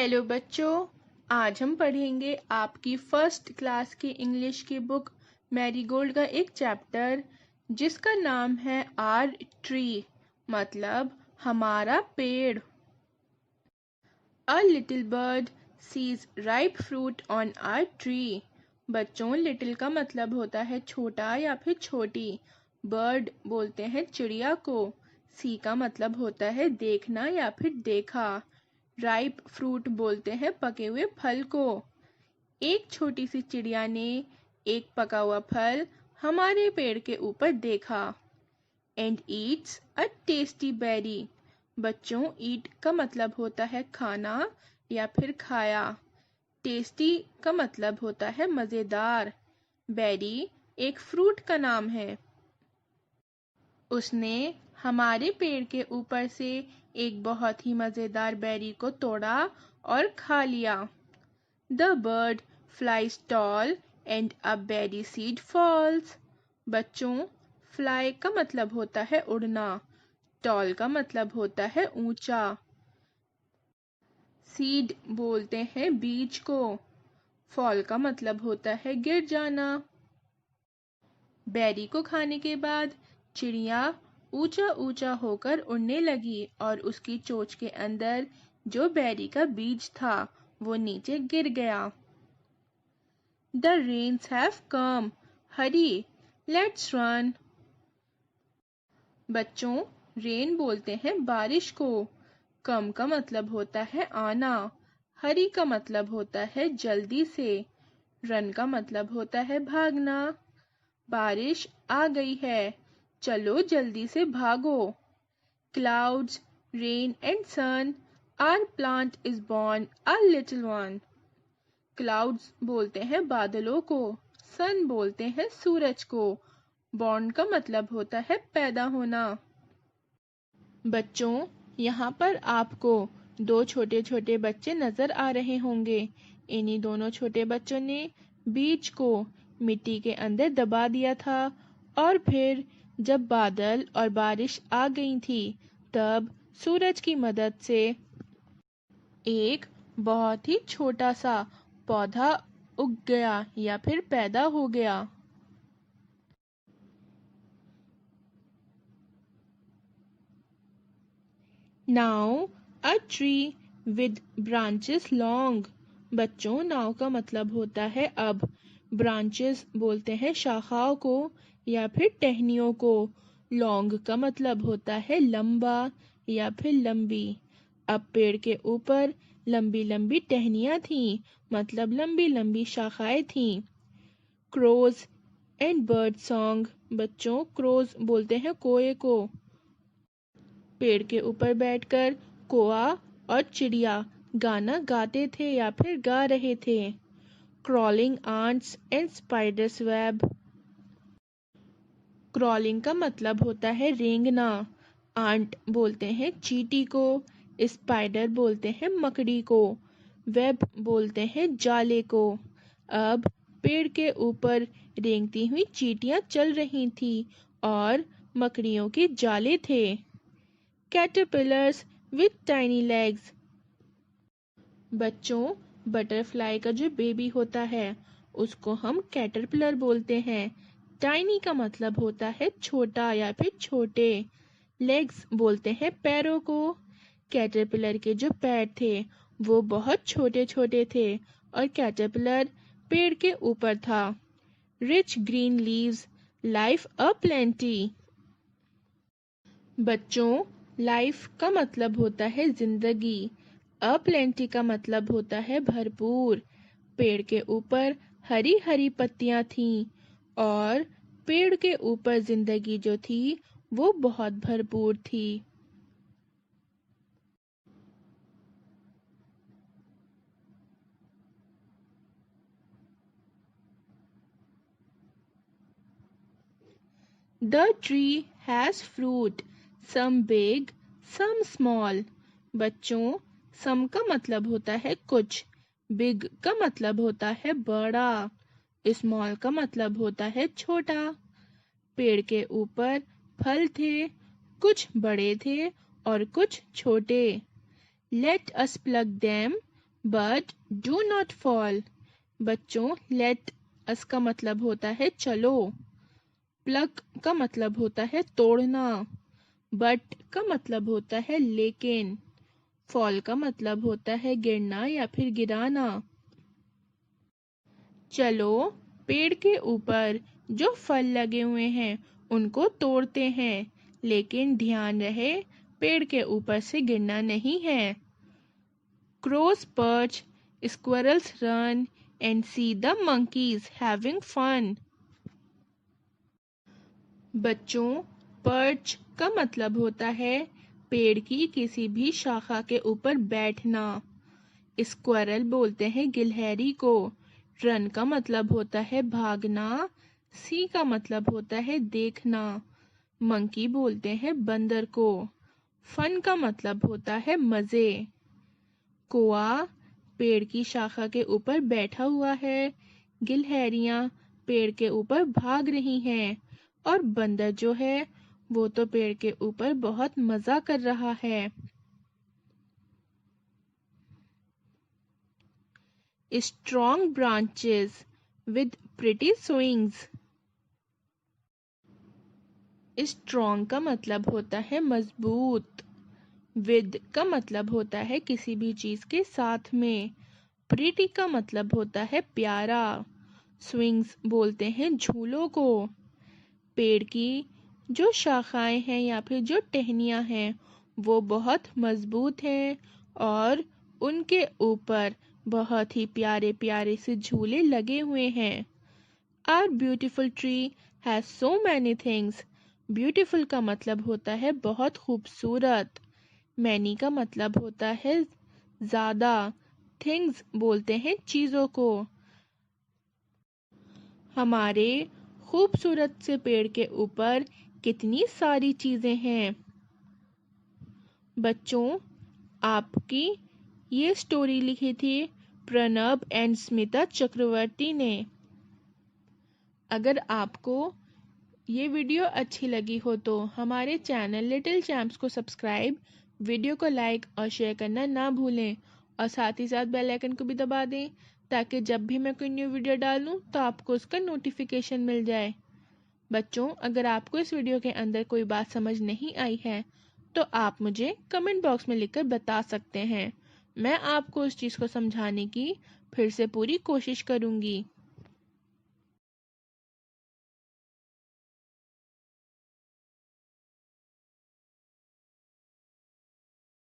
Hello बच्चों, आज हम पढ़ेंगे आपकी फर्स्ट क्लास की इंग्लिश की बुक मैरीगोल्ड का एक चैप्टर जिसका नाम है आर ट्री, मतलब हमारा पेड़। A little bird sees ripe fruit on our tree. बच्चों, लिटिल का मतलब होता है छोटा या फिर छोटी। बर्ड बोलते हैं चिड़िया को। सी का मतलब होता है देखना या फिर देखा। राइप फ्रूट बोलते हैं पके हुए फल को। एक छोटी सी चिड़िया ने एक पका हुआ फल हमारे पेड़ के ऊपर देखा। And eats a tasty berry. बच्चों, ईट का मतलब होता है खाना या फिर खाया। टेस्टी का मतलब होता है मजेदार। बेरी एक फ्रूट का नाम है। उसने हमारे पेड़ के ऊपर से एक बहुत ही मजेदार बेरी को तोड़ा और खा लिया। The bird flies tall and a berry seed falls. बच्चों, फ्लाई का मतलब होता है उड़ना। टॉल का मतलब होता है ऊंचा। सीड बोलते हैं बीज को। फॉल का मतलब होता है गिर जाना। बेरी को खाने के बाद चिड़िया ऊंचा ऊंचा होकर उड़ने लगी और उसकी चोंच के अंदर जो बेरी का बीज था वो नीचे गिर गया। The rains have come, hurry, let's run. बच्चों, रेन बोलते हैं बारिश को। कम का मतलब होता है आना। हरी का मतलब होता है जल्दी से। रन का मतलब होता है भागना। बारिश आ गई है, चलो जल्दी से भागो। Clouds, rain and sun, our plant is born a little one. Clouds बोलते हैं बादलों को। सन बोलते हैं सूरज को। बॉर्न का मतलब होता है पैदा होना। बच्चों, यहाँ पर आपको दो छोटे छोटे बच्चे नजर आ रहे होंगे। इन्हीं दोनों छोटे बच्चों ने बीज को मिट्टी के अंदर दबा दिया था और फिर जब बादल और बारिश आ गई थी तब सूरज की मदद से एक बहुत ही छोटा सा पौधा उग गया या फिर पैदा हो गया। Now a tree with branches long. बच्चों, नाव का मतलब होता है अब। ब्रांचेस बोलते हैं शाखाओं को या फिर टहनियों को। लॉन्ग का मतलब होता है लंबा या फिर लंबी। अब पेड़ के ऊपर लंबी लंबी टहनियां थीं, मतलब लंबी लंबी शाखाएं थीं। Crows and bird song. बच्चों, क्रोज बोलते हैं कोए को। पेड़ के ऊपर बैठकर कोआ और चिड़िया गाना गाते थे या फिर गा रहे थे। Crawling ants and spiders web. Crawling का मतलब होता है रेंगना। आंट बोलते हैं चींटी को। स्पाइडर बोलते हैं मकड़ी को। वेब बोलते हैं जाले को। अब पेड़ के ऊपर रेंगती हुई चींटियां चल रही थी और मकड़ियों के जाले थे। Caterpillars with tiny legs. बच्चों, बटरफ्लाई का जो बेबी होता है उसको हम कैटरपिलर बोलते हैं। टाइनी का मतलब होता है छोटा या फिर छोटे। लेग्स बोलते हैं पैरों को। कैटरपिलर के जो पैर थे वो बहुत छोटे छोटे थे और कैटरपिलर पेड़ के ऊपर था। रिच ग्रीन लीव्स, लाइफ अ प्लेंटी। बच्चों, लाइफ का मतलब होता है जिंदगी। अप्लेंटी का मतलब होता है भरपूर। पेड़ के ऊपर हरी हरी पत्तियां थीं और पेड़ के ऊपर जिंदगी जो थी वो बहुत भरपूर थी। The tree has fruit, some big, some small. बच्चों, some का मतलब होता है कुछ, big का मतलब होता है बड़ा, small का मतलब होता है छोटा। पेड़ के ऊपर फल थे, कुछ बड़े थे और कुछ छोटे। Let us pluck them but do not fall। बच्चों, let us का मतलब होता है चलो, pluck का मतलब होता है तोड़ना, but का मतलब होता है लेकिन, fall का मतलब होता है गिरना या फिर गिराना। चलो पेड़ के ऊपर जो फल लगे हुए हैं उनको तोड़ते हैं, लेकिन ध्यान रहे पेड़ के ऊपर से गिरना नहीं है। Crows perch, squirrels run and see the monkeys having fun। बच्चों, पर्च का मतलब होता है पेड़ की किसी भी शाखा के ऊपर बैठना। स्क्वायरल बोलते हैं गिलहरी को। रन का मतलब होता है भागना। सी का मतलब होता है देखना। मंकी बोलते हैं बंदर को। फन का मतलब होता है मजे। कोआ पेड़ की शाखा के ऊपर बैठा हुआ है। गिलहरियां पेड़ के ऊपर भाग रही हैं और बंदर जो है वो तो पेड़ के ऊपर बहुत मजा कर रहा है। Strong branches with pretty swings। Strong का मतलब होता है मजबूत। With का मतलब होता है किसी भी चीज के साथ में। Pretty का मतलब होता है प्यारा। Swings बोलते हैं झूलों को। पेड़ की जो शाखाएं हैं या फिर जो टहनियां हैं वो बहुत मजबूत हैं और उनके ऊपर बहुत ही प्यारे प्यारे से झूले लगे हुए हैं। Our beautiful tree has so many things। Beautiful का मतलब होता है बहुत खूबसूरत। Many का मतलब होता है ज्यादा। Things बोलते हैं चीजों को। हमारे खूबसूरत से पेड़ के ऊपर कितनी सारी चीजें हैं। बच्चों, आपकी ये स्टोरी लिखी थी प्रणब एंड स्मिता चक्रवर्ती ने। अगर आपको ये वीडियो अच्छी लगी हो तो हमारे चैनल लिटिल चैम्प्स को सब्सक्राइब, वीडियो को लाइक और शेयर करना ना भूलें और साथ ही साथ बेल आइकन को भी दबा दें ताकि जब भी मैं कोई न्यू वीडियो डालूं तो आपको उसका नोटिफिकेशन मिल जाए। बच्चों, अगर आपको इस वीडियो के अंदर कोई बात समझ नहीं आई है तो आप मुझे कमेंट बॉक्स में लिखकर बता सकते हैं। मैं आपको उस चीज़ को समझाने की फिर से पूरी कोशिश करूंगी।